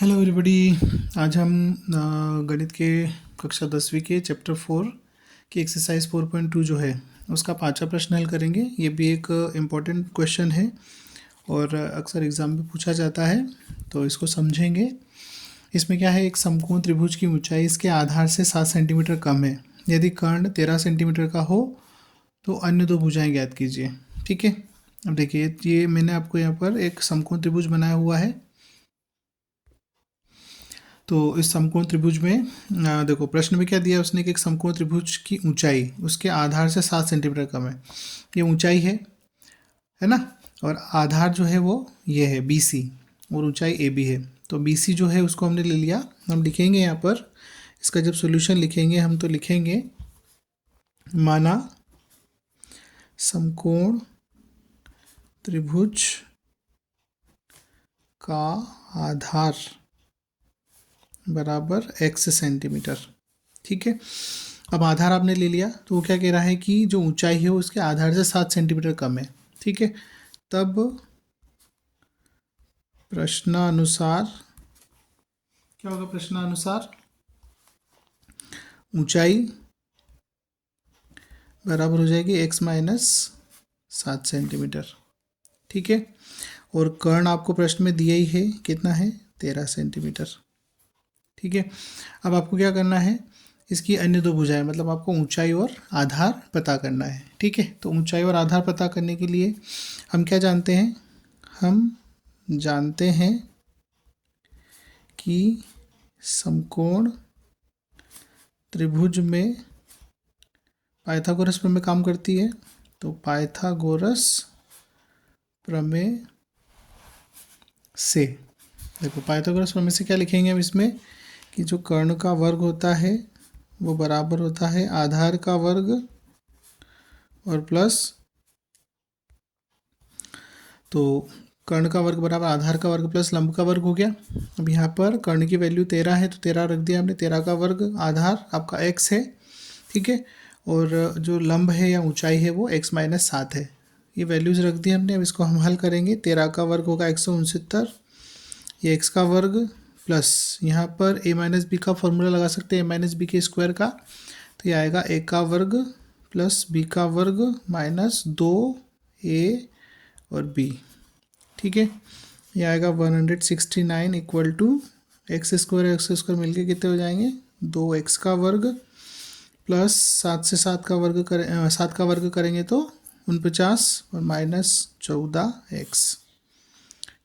Hello everybody. आज हम गणित के कक्षा 10वीं के चैप्टर 4 की एक्सरसाइज 4.2 जो है उसका 5वां प्रश्न हल करेंगे। ये भी एक इम्पॉर्टेंट क्वेश्चन है और अक्सर एग्ज़ाम में पूछा जाता है, तो इसको समझेंगे। इसमें क्या है, एक समकोण त्रिभुज की ऊंचाई इसके आधार से 7 सेंटीमीटर कम है। यदि कर्ण 13 सेंटीमीटर का हो तो अन्य दो भुजाएं ज्ञात कीजिए। ठीक है, अब देखिए ये मैंने आपको यहाँ पर एक समकोण त्रिभुज बनाया हुआ है। तो इस समकोण त्रिभुज में देखो प्रश्न में क्या दिया उसने कि एक समकोण त्रिभुज की ऊंचाई उसके आधार से 7 सेंटीमीटर कम है। ये ऊंचाई है ना, और आधार जो है वो ये है BC और ऊंचाई AB है। तो BC जो है उसको हमने ले लिया। हम लिखेंगे यहाँ पर इसका जब सॉल्यूशन लिखेंगे हम तो लिखेंगे माना समकोण त्रिभुज का आधार बराबर x सेंटीमीटर। ठीक है, अब आधार आपने ले लिया तो वो क्या कह रहा है कि जो ऊंचाई है उसके आधार से 7 सेंटीमीटर कम है। ठीक है, तब प्रश्नानुसार क्या होगा, प्रश्नानुसार ऊंचाई बराबर हो जाएगी x माइनस 7 सेंटीमीटर। ठीक है, और कर्ण आपको प्रश्न में दिया ही है, कितना है 13 सेंटीमीटर। ठीक है, अब आपको क्या करना है, इसकी अन्य दो भुजाएं मतलब आपको ऊंचाई और आधार पता करना है। ठीक है, तो ऊंचाई और आधार पता करने के लिए हम क्या जानते हैं, हम जानते हैं कि समकोण त्रिभुज में पाइथागोरस प्रमेय काम करती है। तो पाइथागोरस प्रमेय से देखो, पाइथागोरस प्रमेय से क्या लिखेंगे हम इसमें कि जो कर्ण का वर्ग होता है वो बराबर होता है आधार का वर्ग और प्लस, तो कर्ण का वर्ग बराबर आधार का वर्ग प्लस लंब का वर्ग हो गया। अब यहाँ पर कर्ण की वैल्यू 13 है तो 13 रख दिया हमने, 13 का वर्ग आधार आपका x है। ठीक है, और जो लंब है या ऊंचाई है वो x माइनस 7 है। ये वैल्यूज़ रख दी हमने। अब इसको हम हल करेंगे। 13 का वर्ग होगा 169, ये x का वर्ग प्लस यहाँ पर a माइनस बी का फॉर्मूला लगा सकते हैं, a माइनस बी के स्क्वायर का। तो ये आएगा a का वर्ग प्लस b का वर्ग माइनस 2a और b। ठीक है, ये आएगा 169 इक्वल टू एक्स स्क्वायर मिलके कितने हो जाएंगे, 2x का वर्ग प्लस 7 से 7 का वर्ग करें 7 का वर्ग करेंगे तो 49 और माइनस 14x।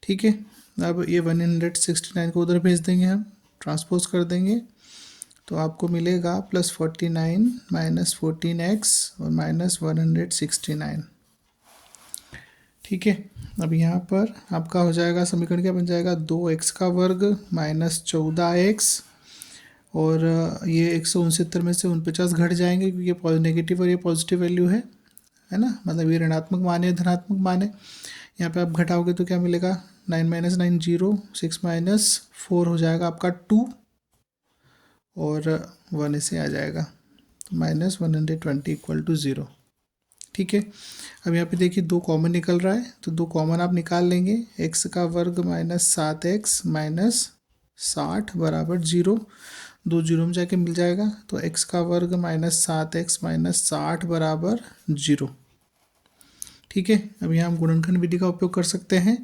ठीक है, अब ये 169 को उधर भेज देंगे, हम ट्रांसपोज कर देंगे तो आपको मिलेगा प्लस 49 माइनस 14x और माइनस 169। ठीक है, अब यहाँ पर आपका हो जाएगा समीकरण क्या बन जाएगा, 2x का वर्ग माइनस 14x और ये 169 में से 49 घट जाएंगे क्योंकि ये नेगेटिव और ये पॉजिटिव वैल्यू है ना, मतलब ये ऋणात्मक मान है धनात्मक मान है। यहाँ पे आप घटाओगे तो क्या मिलेगा, 9 माइनस 9 0, 6 माइनस 4 हो जाएगा आपका 2 और 1 ऐसे आ जाएगा तो माइनस 120 इक्वल टू 0। ठीक है, अब यहाँ पे देखिए 2 कॉमन निकल रहा है तो 2 कॉमन आप निकाल लेंगे। x का वर्ग माइनस 7x माइनस 60 बराबर 0, 2 जीरो में जाके मिल जाएगा तो x का वर्ग माइनस 7x माइनस 60 बराबर 0। ठीक है, अब यहाँ हम गुणनखंड विधि का उपयोग कर सकते हैं।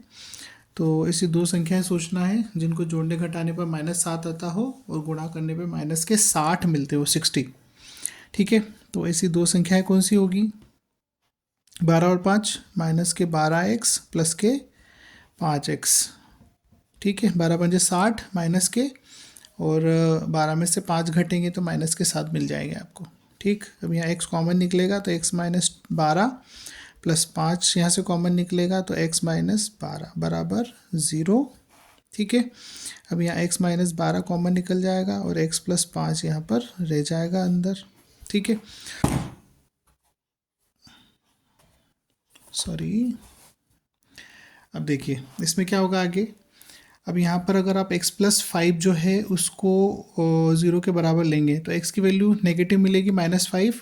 तो ऐसी दो संख्याएं सोचना है जिनको जोड़ने घटाने पर माइनस 7 आता हो और गुणा करने पर माइनस के 60 मिलते हो, 60। ठीक है, तो ऐसी दो संख्याएं कौन सी होगी, 12 और 5 माइनस के 12x प्लस के 5x। ठीक है, 12 पंजे 60 माइनस के और 12 में से 5 घटेंगे तो माइनस के 7 मिल जाएंगे आपको। ठीक, अब यहाँ x कॉमन निकलेगा तो x माइनस 12 प्लस 5 यहाँ से कॉमन निकलेगा तो x माइनस 12 बराबर 0। ठीक है, अब यहाँ x माइनस 12 कॉमन निकल जाएगा और x प्लस 5 यहाँ पर रह जाएगा अंदर। ठीक है, सॉरी, अब देखिए इसमें क्या होगा आगे। अब यहाँ पर अगर आप x प्लस 5 जो है उसको 0 के बराबर लेंगे तो x की वैल्यू नेगेटिव मिलेगी -5,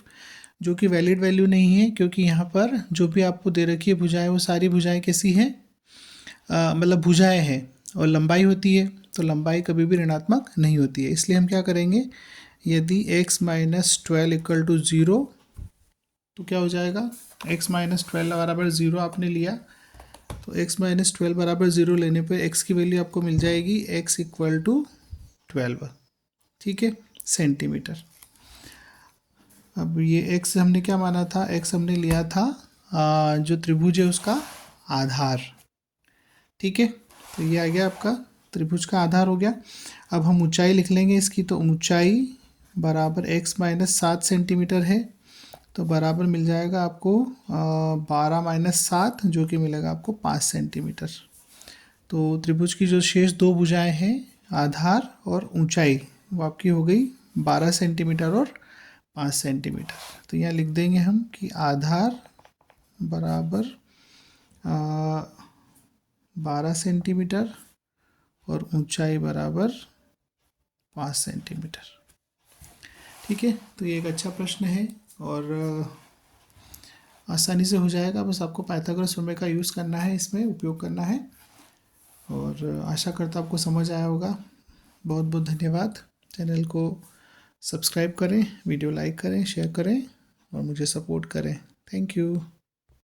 जो कि वैलिड वैल्यू नहीं है क्योंकि यहाँ पर जो भी आपको दे रखी है भुजाएं वो सारी भुजाएं कैसी हैं, मतलब भुजाएं हैं और लंबाई होती है। तो लंबाई कभी भी ऋणात्मक नहीं होती है, इसलिए हम क्या करेंगे, यदि x माइनस 12 इक्वल टू 0 तो क्या हो जाएगा, x माइनस 12 बराबर 0 आपने लिया, तो x माइनस 12 बराबर 0 लेने पे x की वैल्यू आपको मिल जाएगी x इक्वल टू 12, ठीक है, सेंटीमीटर। अब ये x हमने क्या माना था, x हमने लिया था जो त्रिभुज है उसका आधार, ठीक है, तो ये आ गया आपका त्रिभुज का आधार हो गया। अब हम ऊंचाई लिख लेंगे इसकी, तो ऊंचाई बराबर x माइनस 7 सेंटीमीटर है, तो बराबर मिल जाएगा आपको 12 माइनस 7 जो कि मिलेगा आपको 5 सेंटीमीटर। तो त्रिभुज की जो शेष दो भुजाएं हैं, आधार और ऊंचाई, वो आपकी हो गई 12 सेंटीमीटर और 5 सेंटीमीटर। तो यहाँ लिख देंगे हम कि आधार बराबर 12 सेंटीमीटर और ऊंचाई बराबर 5 सेंटीमीटर, ठीक है। तो ये एक अच्छा प्रश्न है और आसानी से हो जाएगा, बस आपको पाइथागोरस प्रमेय का यूज़ करना है, इसमें उपयोग करना है। और आशा करता आपको समझ आया होगा। बहुत बहुत धन्यवाद। चैनल को सब्सक्राइब करें, वीडियो लाइक करें, शेयर करें और मुझे सपोर्ट करें। Thank you.